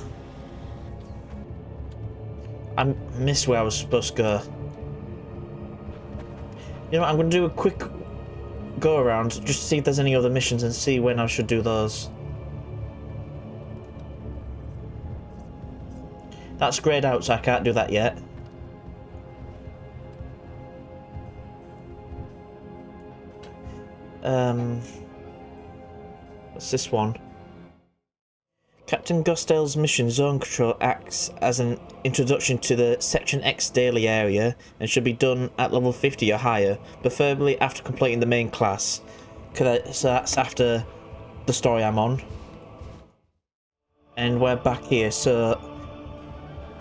I missed where I was supposed to go. You know what, I'm going to do a quick go around just to see if there's any other missions and see when I should do those. That's greyed out, so I can't do that yet. What's this one? Captain Gostel's mission Zone Control acts as an introduction to the Section X daily area and should be done at level 50 or higher, preferably after completing the main class. So that's after the story I'm on. And we're back here, so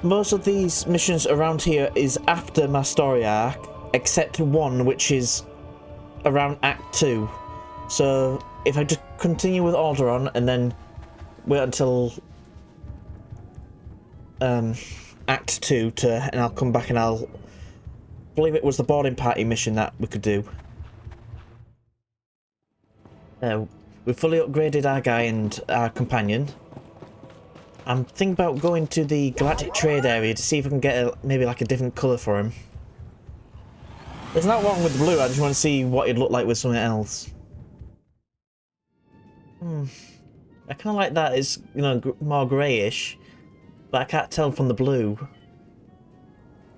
most of these missions around here is after my story arc, except one which is around Act 2. So if I just continue with Alderaan and then wait until Act 2 and I'll come back and I'll believe it was the boarding party mission that we could do. We've fully upgraded our guy and our companion. I'm thinking about going to the Galactic Trade area to see if I can get maybe like a different colour for him. There's not wrong with the blue, I just want to see what he'd look like with something else. I kind of like that, it's, you know, more greyish, but I can't tell from the blue.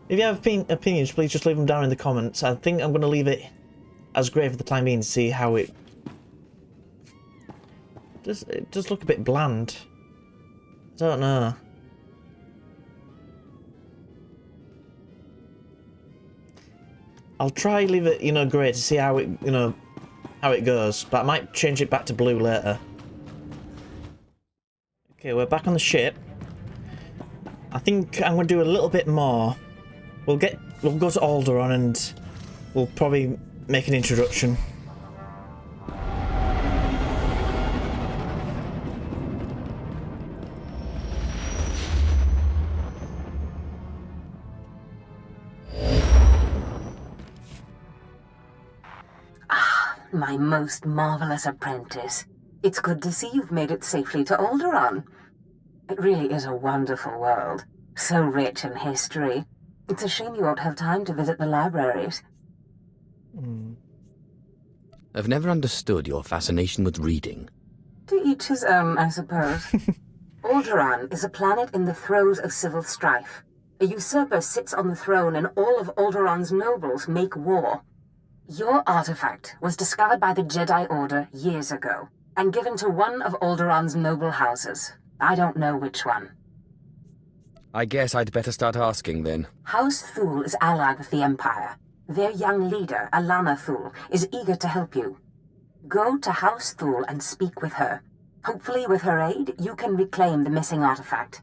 If you have opinions, please just leave them down in the comments. I think I'm going to leave it as grey for the time being to see how it does look a bit bland. I don't know. I'll try leave it, you know, grey to see how it, you know, how it goes, but I might change it back to blue later. Okay, we're back on the ship. I think I'm going to do a little bit more. We'll go to Alderaan and we'll probably make an introduction. My most marvelous apprentice. It's good to see you've made it safely to Alderaan. It really is a wonderful world. So rich in history. It's a shame you won't have time to visit the libraries. I've never understood your fascination with reading. To each his own, I suppose. Alderaan is a planet in the throes of civil strife. A usurper sits on the throne and all of Alderaan's nobles make war. Your artifact was discovered by the Jedi Order years ago, and given to one of Alderaan's noble houses. I don't know which one. I guess I'd better start asking then. House Thule is allied with the Empire. Their young leader, Alana Thule, is eager to help you. Go to House Thule and speak with her. Hopefully with her aid, you can reclaim the missing artifact.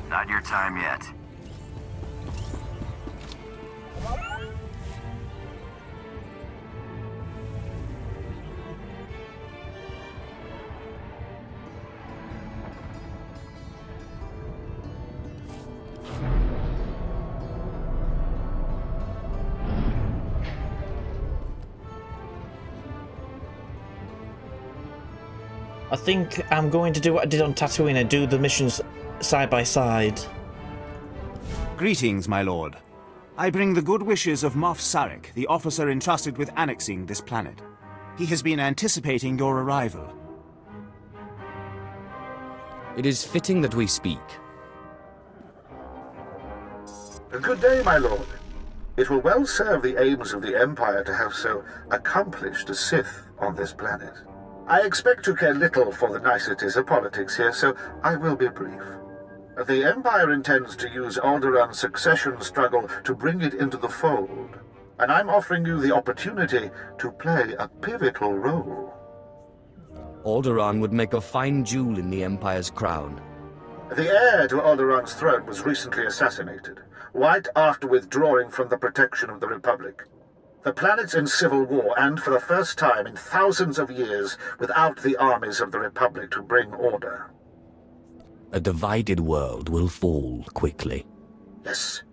Not your time yet. I think I'm going to do what I did on Tatooine and do the missions side by side. Greetings, my lord. I bring the good wishes of Moff Sarek, the officer entrusted with annexing this planet. He has been anticipating your arrival. It is fitting that we speak. Good day, my lord. It will well serve the aims of the Empire to have so accomplished a Sith on this planet. I expect to care little for the niceties of politics here, so I will be brief. The Empire intends to use Alderaan's succession struggle to bring it into the fold, and I'm offering you the opportunity to play a pivotal role. Alderaan would make a fine jewel in the Empire's crown. The heir to Alderaan's throne was recently assassinated, right after withdrawing from the protection of the Republic. The planet's in civil war, and for the first time in thousands of years, without the armies of the Republic to bring order. A divided world will fall quickly. Yes,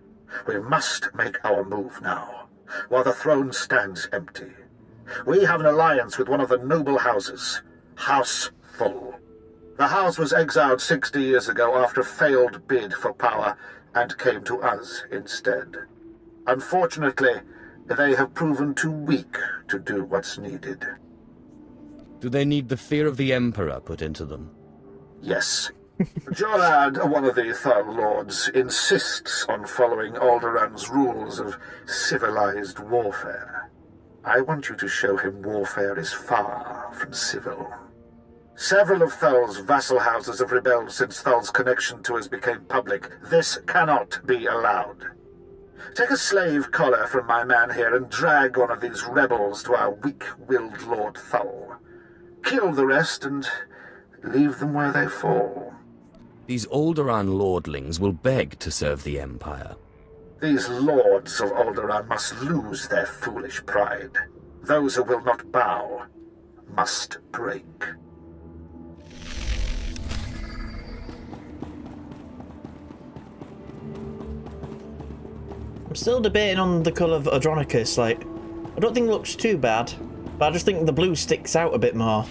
we must make our move now, while the throne stands empty. We have an alliance with one of the noble houses, House Thull. The house was exiled 60 years ago after a failed bid for power, and came to us instead. Unfortunately, they have proven too weak to do what's needed. Do they need the fear of the Emperor put into them? Yes. Jorad, one of the Thull Lords, insists on following Alderaan's rules of civilized warfare. I want you to show him warfare is far from civil. Several of Thull's vassal houses have rebelled since Thull's connection to us became public. This cannot be allowed. Take a slave collar from my man here and drag one of these rebels to our weak-willed Lord Thull. Kill the rest and leave them where they fall. These Alderaan lordlings will beg to serve the Empire. These lords of Alderaan must lose their foolish pride. Those who will not bow must break. I'm still debating on the colour of Adronicus. Like, I don't think it looks too bad, but I just think the blue sticks out a bit more.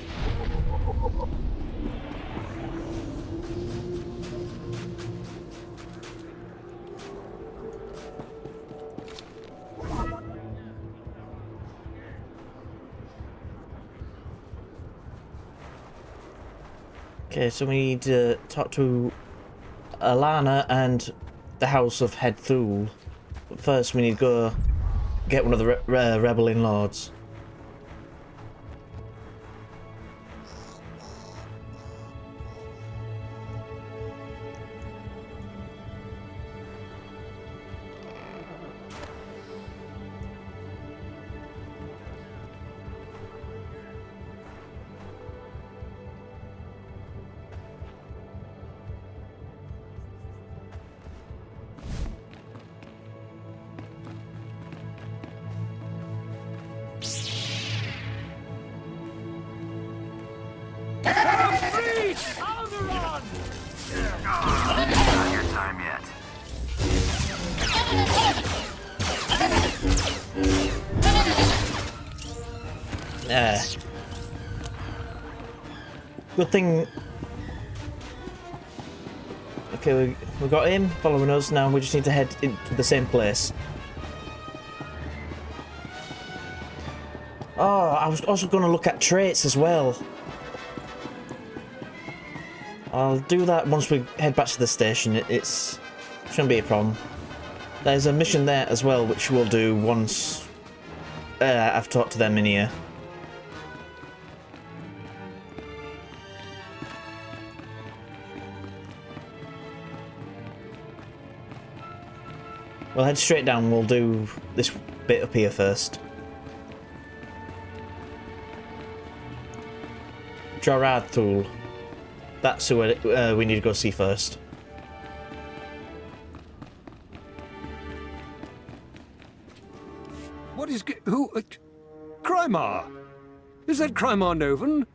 Okay, so we need to talk to Alana and the House of Head Thul. But first we need to go get one of the rebelling lords. Not your time yet. Good thing. Okay, we got him following us. Now we just need to head into the same place. Oh, I was also going to look at traits as well. I'll do that once we head back to the station. It's shouldn't be a problem. There's a mission there as well, which we'll do once I've talked to them in here. We'll head straight down. We'll do this bit up here first. Jorad Thul. That's who we need to go see first. What is... who... Crymar? Is that Crymar Novan?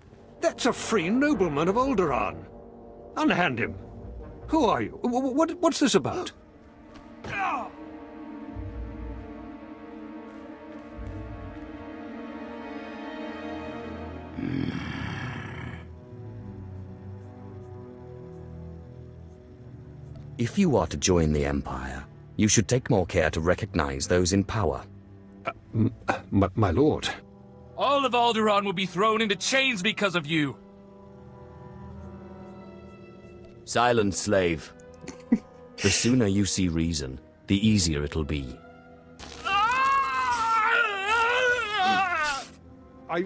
That's a free nobleman of Alderaan. Unhand him. Who are you? What's this about? If you are to join the Empire, you should take more care to recognize those in power. My lord. All of Alderaan will be thrown into chains because of you. Silence, slave. The sooner you see reason, the easier it'll be.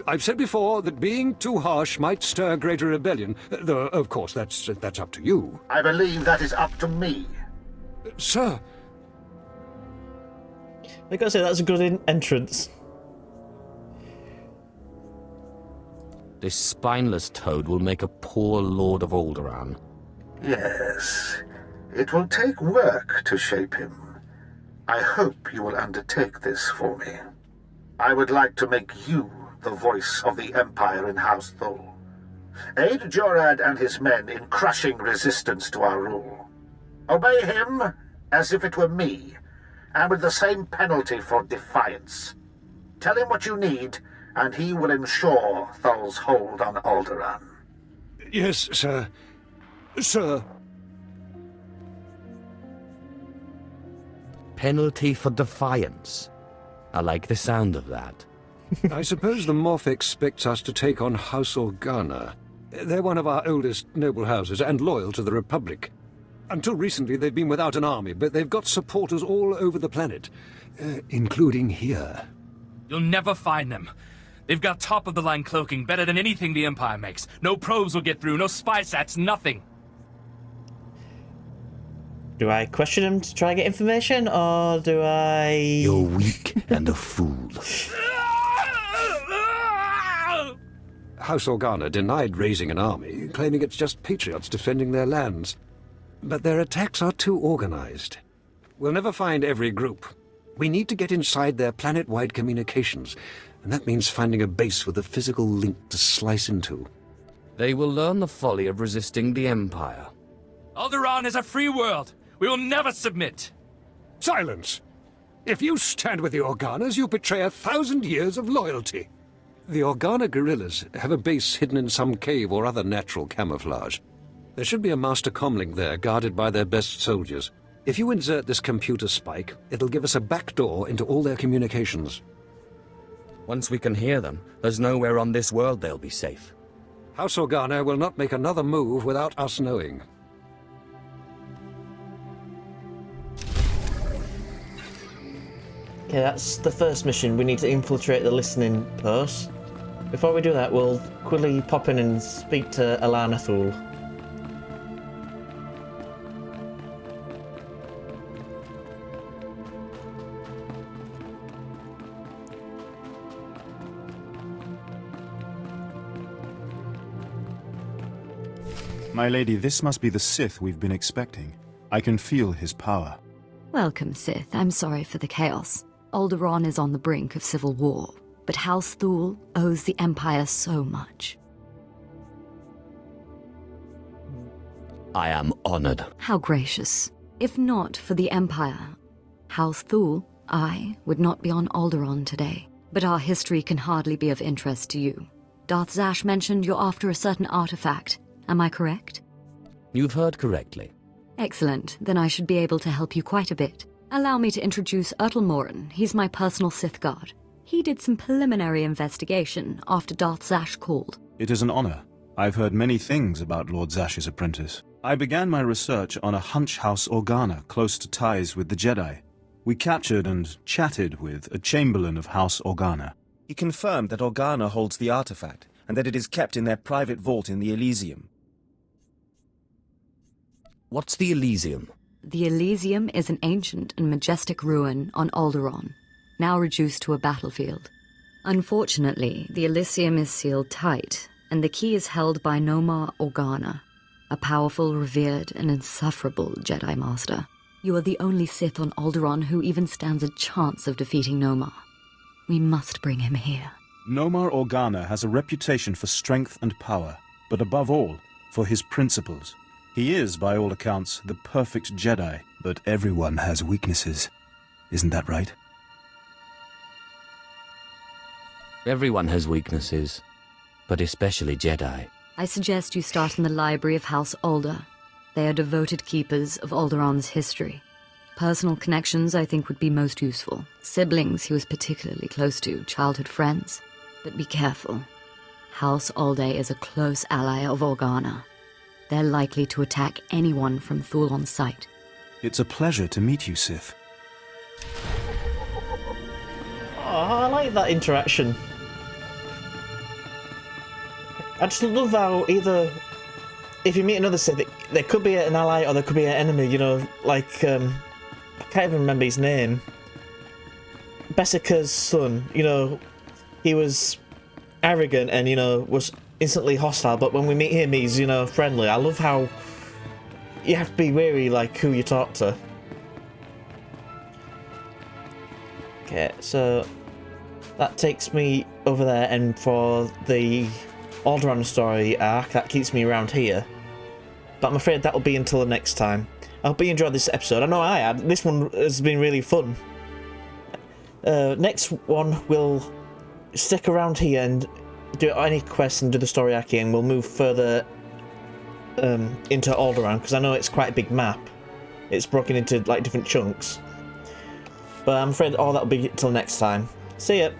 I've said before that being too harsh might stir greater rebellion, though, of course, that's up to you. I believe that is up to me. Sir. I gotta say, that's a good entrance. This spineless toad will make a poor Lord of Alderaan. Yes, it will take work to shape him. I hope you will undertake this for me. I would like to make you the voice of the Empire in House Thul. Aid Jorad and his men in crushing resistance to our rule. Obey him as if it were me, and with the same penalty for defiance. Tell him what you need, and he will ensure Thul's hold on Alderaan. Yes, sir. Sir. Penalty for defiance. I like the sound of that. I suppose the Moff expects us to take on House Organa. They're one of our oldest noble houses and loyal to the Republic. Until recently, they've been without an army, but they've got supporters all over the planet, including here. You'll never find them. They've got top-of-the-line cloaking, better than anything the Empire makes. No probes will get through, no spy sats, nothing. Do I question him to try and get information, or do I... You're weak and a fool. House Organa denied raising an army, claiming it's just patriots defending their lands. But their attacks are too organized. We'll never find every group. We need to get inside their planet-wide communications, and that means finding a base with a physical link to slice into. They will learn the folly of resisting the Empire. Alderaan is a free world. We will never submit. Silence! If you stand with the Organas, you betray 1,000 years of loyalty. The Organa guerrillas have a base hidden in some cave or other natural camouflage. There should be a master comlink there, guarded by their best soldiers. If you insert this computer spike, it'll give us a backdoor into all their communications. Once we can hear them, there's nowhere on this world they'll be safe. House Organa will not make another move without us knowing. Okay, that's the first mission. We need to infiltrate the listening post. Before we do that, we'll quickly pop in and speak to Alana Thul. My lady, this must be the Sith we've been expecting. I can feel his power. Welcome, Sith. I'm sorry for the chaos. Alderaan is on the brink of civil war, but House Thul owes the Empire so much. I am honored. How gracious. If not for the Empire, House Thul, I would not be on Alderaan today. But our history can hardly be of interest to you. Darth Zash mentioned you're after a certain artifact. Am I correct? You've heard correctly. Excellent. Then I should be able to help you quite a bit. Allow me to introduce Ertel Morin. He's my personal Sith guard. He did some preliminary investigation after Darth Zash called. It is an honor. I've heard many things about Lord Zash's apprentice. I began my research on a hunch House Organa close to ties with the Jedi. We captured and chatted with a Chamberlain of House Organa. He confirmed that Organa holds the artifact, and that it is kept in their private vault in the Elysium. What's the Elysium? The Elysium is an ancient and majestic ruin on Alderaan, now reduced to a battlefield. Unfortunately, the Elysium is sealed tight, and the key is held by Nomar Organa, a powerful, revered, and insufferable Jedi Master. You are the only Sith on Alderaan who even stands a chance of defeating Nomar. We must bring him here. Nomar Organa has a reputation for strength and power, but above all, for his principles. He is, by all accounts, the perfect Jedi, but everyone has weaknesses. Isn't that right? Everyone has weaknesses, but especially Jedi. I suggest you start in the library of House Alder. They are devoted keepers of Alderaan's history. Personal connections, I think, would be most useful. Siblings he was particularly close to, childhood friends. But be careful. House Alde is a close ally of Organa. They're likely to attack anyone from Thule on sight. It's a pleasure to meet you, Sith. Oh, I like that interaction. I just love how either, if you meet another Sith, there could be an ally or there could be an enemy, you know, like, I can't even remember his name. Beskha's son, you know, he was arrogant and, you know, was instantly hostile, but when we meet him, he's, you know, friendly. I love how you have to be wary, like, who you talk to. Okay, so that takes me over there, and for the Alderaan story arc, that keeps me around here. But I'm afraid that'll be until the next time. I hope you enjoyed this episode. I know I had. This one has been really fun. Next one, we'll stick around here and do any quests and do the story arc here, and we'll move further into Alderaan, because I know it's quite a big map. It's broken into like different chunks. But I'm afraid all that'll be till next time. See ya!